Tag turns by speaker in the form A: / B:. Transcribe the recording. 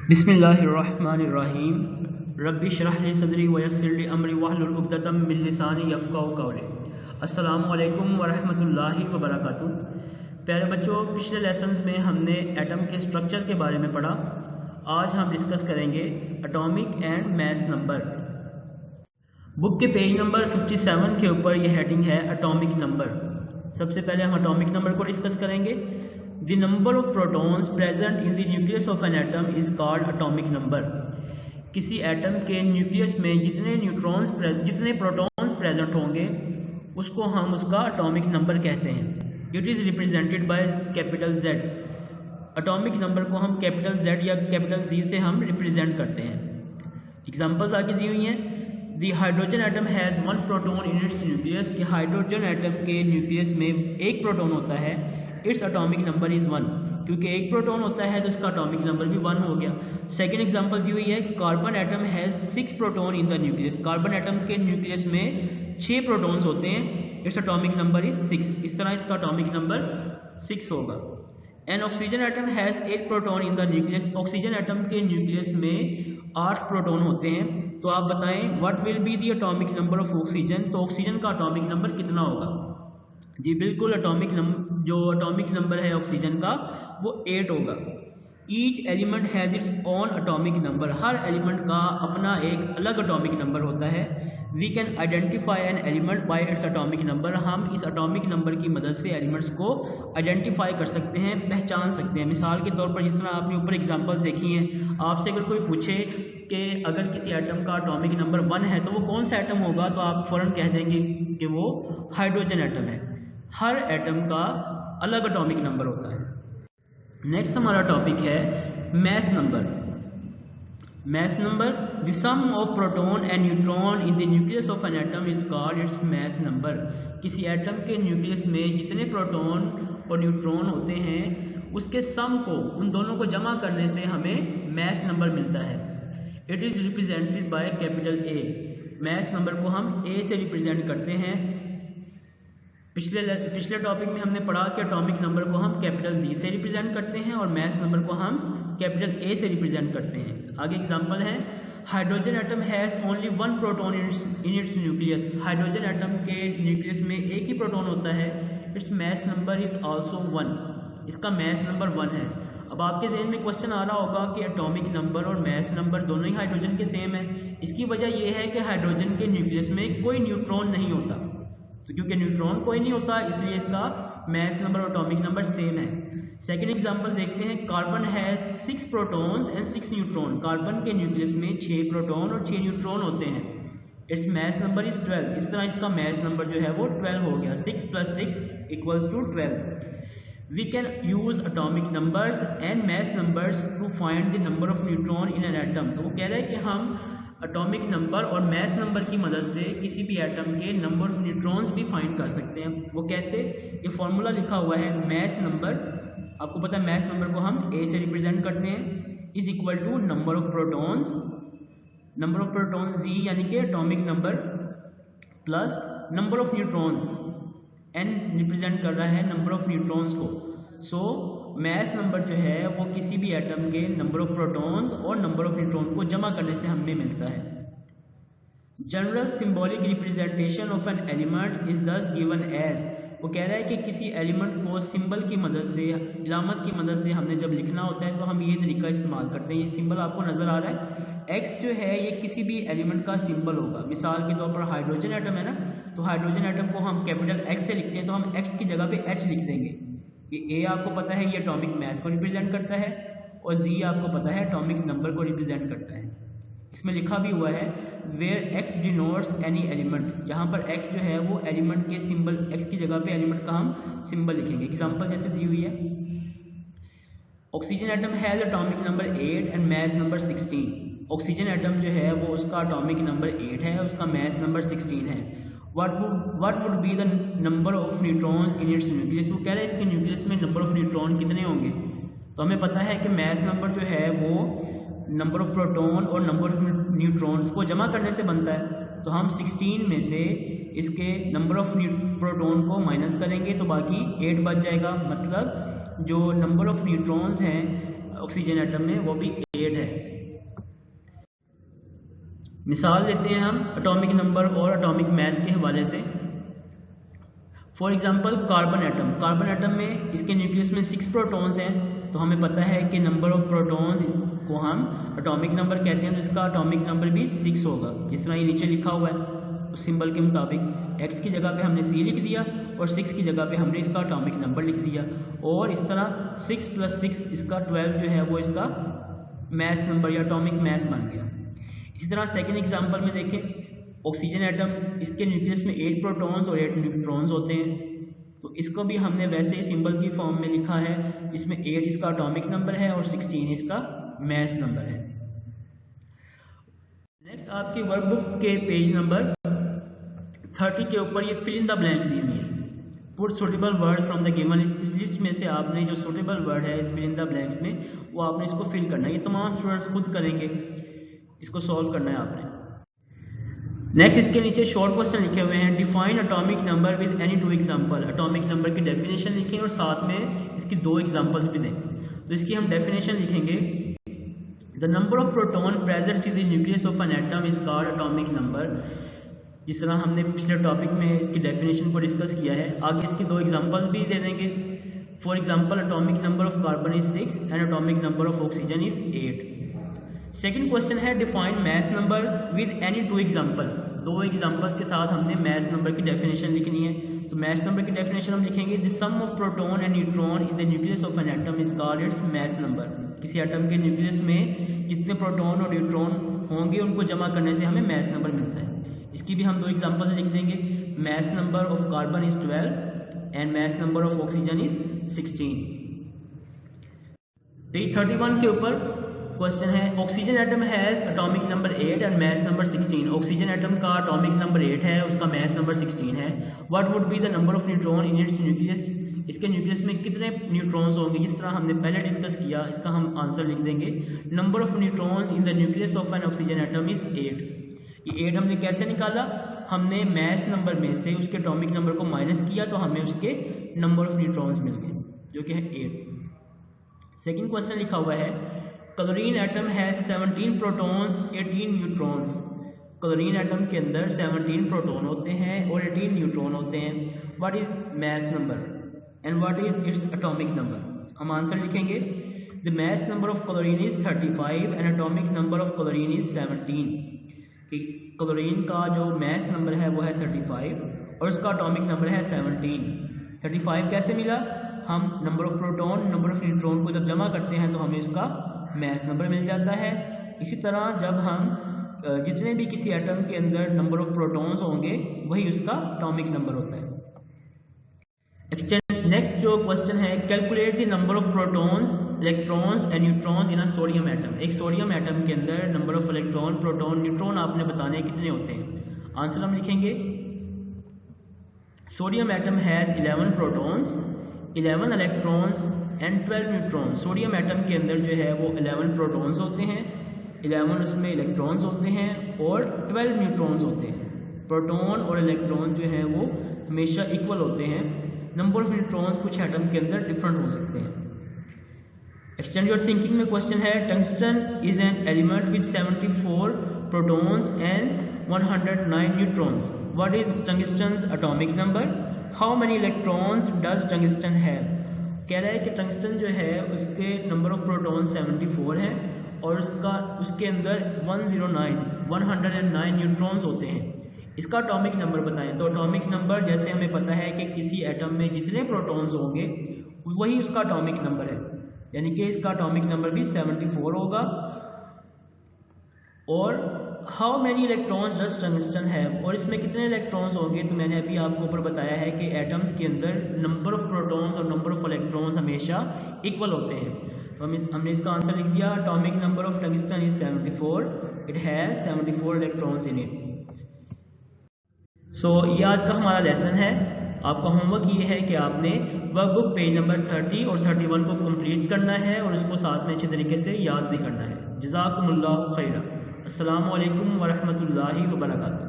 A: बिस्मिल्लाहिर्रहमानिर्रहीम रब्बि इश्रह ली सदरी वयस्सिर ली अमरी वहलुल उक़दतम मिन लिसानी यफ़क़हू क़ौली। अस्सलामु अलैकुम वरहमतुल्लाहि वबरकातुहू। प्यारे बच्चों, पिछले लेसन्स में हमने एटम के स्ट्रक्चर के बारे में पढ़ा। आज हम डिस्कस करेंगे atomic and mass number. Book के पेज नंबर 57 के ऊपर यह हेडिंग है एटॉमिक नंबर। सबसे पहले हम एटॉमिक नंबर को डिस्कस करेंगे। The number of protons present in the nucleus of an atom is called atomic number. किसी एटम के न्यूक्लियस में जितने प्रोटॉन्स प्रेजेंट होंगे उसको हम उसका एटॉमिक नंबर कहते हैं। It is represented by capital Z। Atomic number को हम कैपिटल Z या कैपिटल Z से हम रिप्रेजेंट करते हैं। एग्जांपल्स आगे दी हुई हैं। The hydrogen atom has 1 proton in its nucleus. कि हाइड्रोजन एटम के न्यूक्लियस में एक प्रोटॉन होता है, इट्स एटॉमिक नंबर इज़ 1। क्योंकि एक प्रोटॉन होता है तो इसका एटॉमिक नंबर भी 1 हो गया। सेकेंड एग्जांपल दी हुई है। Carbon atom has 6 proton in the nucleus. Carbon atom के न्यूक्लियस में 6 प्रोटॉन्स होते हैं, इट्स एटॉमिक नंबर इज 6। इस तरह इसका एटॉमिक नंबर 6 होगा। N oxygen atom has 8 proton in the nucleus. Oxygen atom के न्यूक्लियस में 8 प्रोटॉन होते हैं। तो आप बताएं what will be the atomic number of oxygen. तो ऑक्सीजन का एटॉमिक नंबर कितना होगा? जी बिल्कुल, जो एटॉमिक नंबर है ऑक्सीजन का वो 8 होगा। Each element has its own atomic number. हर एलिमेंट का अपना एक अलग एटॉमिक नंबर होता है। We can identify an element by its atomic number. हम इस एटॉमिक नंबर की मदद से एलिमेंट्स को आइडेंटिफाई कर सकते हैं, पहचान सकते हैं। मिसाल के तौर पर जिस तरह आपने ऊपर एग्जांपल देखी हैं, आपसे अगर कोई पूछे कि अगर किसी एटम का एटॉमिक नंबर 1 है तो वो कौन सा एटम होगा, तो आप फ़ौरन कह देंगे कि वो हाइड्रोजन एटम है। हर एटम का अलग एटॉमिक नंबर होता है। नेक्स्ट हमारा टॉपिक है mass number. Mass number, the sum of proton and neutron in the nucleus of an atom is called its mass number. किसी एटम के न्यूक्लियस में जितने प्रोटॉन और न्यूट्रॉन होते हैं उसके सम को, उन दोनों को जमा करने से हमें मास नंबर मिलता है। It is represented by capital A। Mass number को हम A से रिप्रेजेंट करते हैं। पिछले टॉपिक में हमने पढ़ा कि एटॉमिक नंबर को हम कैपिटल Z से रिप्रेजेंट करते हैं और मास नंबर को हम कैपिटल A से रिप्रेजेंट करते हैं। आगे एग्जांपल है। Hydrogen atom has only 1 proton in its nucleus. Hydrogen atom के न्यूक्लियस में एक ही प्रोटॉन होता है, it's mass number is also 1। इसका मास नंबर 1 है। अब आपके जहन में क्वेश्चन आ रहा होगा कि एटॉमिक नंबर और मास नंबर दोनों ही हाइड्रोजन के सेम है। इसकी वजह यह है कि हाइड्रोजन के न्यूक्लियस में कोई न्यूट्रॉन नहीं होता। तो क्योंकि न्यूट्रॉन कोई नहीं होता इसलिए इसका मास नंबर और एटॉमिक नंबर सेम है। सेकेंड एग्जांपल देखते हैं। Carbon has 6 protons and 6 neutron. Carbon के न्यूक्लियस में 6 प्रोटॉन और 6 न्यूट्रॉन होते हैं, इट्स मास नंबर इज 12। इस तरह इसका मास नंबर जो है वो 12 हो गया। 6 + 6 = 12। We can use atomic numbers and mass numbers to find the number of neutron in an atom. तो वो कह रहे हैं कि हम एटॉमिक नंबर और मास नंबर की मदद से किसी भी एटम के नंबर ऑफ न्यूट्रॉन्स भी फाइंड कर सकते हैं। वो कैसे? ये फॉर्मूला लिखा हुआ है। मास नंबर, आपको पता है मास नंबर को हम A से रिप्रेजेंट करते हैं, is equal to number of protons Z यानी कि atomic number plus number of neutrons, N represent कर रहा है नंबर ऑफ न्यूट्रॉन्स को। सो मास नंबर जो है वो किसी भी एटम के नंबर ऑफ प्रोटॉन्स और नंबर ऑफ न्यूट्रॉन को जमा करने से हमें मिलता है। General symbolic representation of an element is दस गिवन एज। वो कह रहा है कि किसी एलिमेंट को सिंबल की मदद से, इलामत की मदद से हमने जब लिखना होता है तो हम ये तरीका इस्तेमाल करते हैं। ये सिंबल आपको नज़र आ रहा है, X जो है ये किसी भी एलिमेंट का सिंबल होगा। मिसाल के तौर पर हाइड्रोजन एटम है ना, तो हाइड्रोजन एटम को हम कैपिटल X से लिखते हैं तो हम X की जगह पे H लिख देंगे। ये A आपको पता है ये एटॉमिक मास को रिप्रेजेंट करता है और Z आपको पता है एटॉमिक नंबर को रिप्रेजेंट करता है। इसमें लिखा भी हुआ है where X denotes any element. जहाँ पर X जो है वो एलिमेंट के सिंबल, X की जगह पे एलिमेंट का हम सिंबल लिखेंगे। एग्जांपल जैसे दी हुई है। Oxygen atom has atomic number 8 and mass number 16। Oxygen atom जो है वो उसका एटॉमिक नंबर 8 है, उसका मास नंबर 16 है। What would be the number of neutrons in its nucleus? वो कह रहे हैं इसके न्यूक्लियस में नंबर ऑफ न्यूट्रॉन कितने होंगे। तो हमें पता है कि मास नंबर जो है वो नंबर ऑफ प्रोटॉन और नंबर ऑफ न्यूट्रॉन्स को जमा करने से बनता है। तो हम 16 में से इसके नंबर ऑफ प्रोटॉन को माइनस करेंगे तो बाकी 8 बच जाएगा। मतलब जो नंबर ऑफ न्यूट्रॉन्स हैं ऑक्सीजन एटम में वो भी 8 है। मिसाल लेते हैं हम एटॉमिक नंबर और एटॉमिक मास के हवाले से। फॉर एग्जांपल कार्बन एटम में इसके न्यूक्लियस में 6 प्रोटॉन्स हैं, तो हमें पता है कि नंबर ऑफ प्रोटॉन्स को हम एटॉमिक नंबर कहते हैं, तो इसका एटॉमिक नंबर भी 6 होगा। जिस तरह ये नीचे लिखा हुआ है उस सिंबल के मुताबिक x की जगह पे हमने C लिख दिया और 6 की जगह पे हमने इसका एटॉमिक नंबर लिख दिया, और इस तरह 6 + 6 इसका 12 जो है वो इसका मास नंबर या एटॉमिक मास बन गया। इसी तरह सेकेंड एग्जाम्पल में देखें, ऑक्सीजन एटम, इसके न्यूक्लियस में 8 प्रोटॉन्स और 8 न्यूट्रॉन्स होते हैं, तो इसको भी हमने वैसे ही सिंबल की फॉर्म में लिखा है। इसमें 8 इसका एटॉमिक नंबर है और 16 इसका मास नंबर है। नेक्स्ट आपकी वर्कबुक के पेज नंबर 30 के ऊपर ये फिल इन द ब्लैंक्स दी हुई है। Put suitable word from the given list, इस लिस्ट में से आपने जो सुटेबल वर्ड है इस फिल इन द ब्लैंक्स में वो आपने इसको फिल करना है। ये तमाम स्टूडेंट्स खुद करेंगे, इसको सॉल्व करना है आपने। नेक्स्ट इसके नीचे शॉर्ट क्वेश्चन लिखे हुए हैं। Define atomic number with any 2 example, atomic number की डेफिनेशन लिखें और साथ में इसकी 2 एग्जांपल्स भी दें। तो इसकी हम डेफिनेशन लिखेंगे, the number of proton present in the nucleus of an atom is called atomic number. जिस तरह हमने पिछले टॉपिक में इसकी डेफिनेशन को डिस्कस किया है, आगे इसकी 2 एग्जांपल्स भी दे देंगे। For example atomic number of carbon is 6 and atomic number of oxygen is 8। Second question है define mass number with any 2 example. 2 examples के साथ हमने मास नंबर की डेफिनेशन लिखनी है। तो मास नंबर की डेफिनेशन हम लिखेंगे, the sum of proton and neutron in the nucleus of an atom is called its mass number. किसी एटम के न्यूक्लियस में जितने प्रोटॉन और न्यूट्रॉन होंगे उनको जमा करने से हमें मास नंबर मिलता है। इसकी भी हम 2 एग्जांपल लिख देंगे, mass number of carbon is 12 and mass number of oxygen is 16। 31 के ऊपर क्वेश्चन है, oxygen atom has atomic number 8 and mass number 16। Oxygen atom का एटॉमिक नंबर 8 है, उसका मास नंबर 16 है। What would be the number of neutron in its nucleus, इसके nucleus में कितने न्यूट्रॉन्स होंगे। जिस तरह हमने पहले डिस्कस किया, इसका हम आंसर लिख देंगे, number of neutrons in the nucleus of N oxygen atom is 8। ये 8 हमने कैसे निकाला, हमने मास नंबर में से उसके एटॉमिक नंबर को माइनस किया तो हमें उसके नंबर ऑफ न्यूट्रॉन्स मिल गए जो कि है 8। सेकंड क्वेश्चन लिखा हुआ है, chlorine atom has 17 protons 18 neutrons. Chlorine atom के अंदर 17 प्रोटॉन होते हैं और 18 न्यूट्रॉन होते हैं। What is mass number and what is it's atomic number. हम आंसर लिखेंगे, the mass number of chlorine is 35 and atomic number of chlorine is 17। कि क्लोरीन का जो मास नंबर है वो है 35 और उसका एटॉमिक नंबर है 17। 35 कैसे मिला, हम number of proton number of neutron को जब जमा करते हैं तो हमें उसका मास नंबर मिल जाता है। इसी तरह जब हम जितने भी किसी एटम के अंदर नंबर ऑफ प्रोटॉन्स होंगे वही उसका एटॉमिक नंबर होता है। नेक्स्ट जो क्वेश्चन है, calculate the number of protons electrons and neutrons in a sodium atom. एक सोडियम एटम के अंदर number of electron proton neutron आपने बताने कितने होते हैं। आंसर हम लिखेंगे, sodium atom has 11 protons 11 electrons and 12 neutron. Sodium atom के अंदर जो है वो 11 प्रोटॉन्स होते हैं, 11 उसमें इलेक्ट्रॉन्स होते हैं और 12 न्यूट्रॉन्स होते हैं। प्रोटॉन और इलेक्ट्रॉन जो है वो हमेशा इक्वल होते हैं। नंबर ऑफ न्यूट्रॉन्स कुछ एटम के अंदर डिफरेंट हो सकते हैं। एक्सटेंड योर थिंकिंग में क्वेश्चन है, tungsten is an element with 74 protons and 109 neutrons. What is tungsten's atomic number, how many electrons does tungsten have. कह रहा है कि टंगस्टन जो है उसके नंबर ऑफ प्रोटॉन 74 है और उसके अंदर 109 न्यूट्रॉन्स होते हैं। इसका एटॉमिक नंबर बताएं। तो एटॉमिक नंबर जैसे हमें पता है कि किसी एटम में जितने प्रोटॉन्स होंगे वही उसका एटॉमिक नंबर है, यानी कि इसका एटॉमिक नंबर भी 74 होगा। और how many electrons does tungsten have, और इसमें कितने इलेक्ट्रॉन्स होंगे। तो मैंने अभी आपको ऊपर बताया है कि एटम्स के अंदर नंबर ऑफ प्रोटॉन्स और नंबर ऑफ इलेक्ट्रॉन्स हमेशा इक्वल होते हैं। तो हमने इसका आंसर लिख दिया, atomic number of tungsten is 74, it has 74 electrons in it. So ये आज का हमारा लेसन है। आपका होमवर्क ये है कि आपने वर्कबुक पेज नंबर 30 और 31 को कंप्लीट करना है और इसको साथ में अच्छे तरीके से याद भी करना है। जज़ाकुमुल्लाहु खैरा। अस्सलामु अलैकुम वरहमतुल्लाहि वबरकातुहू।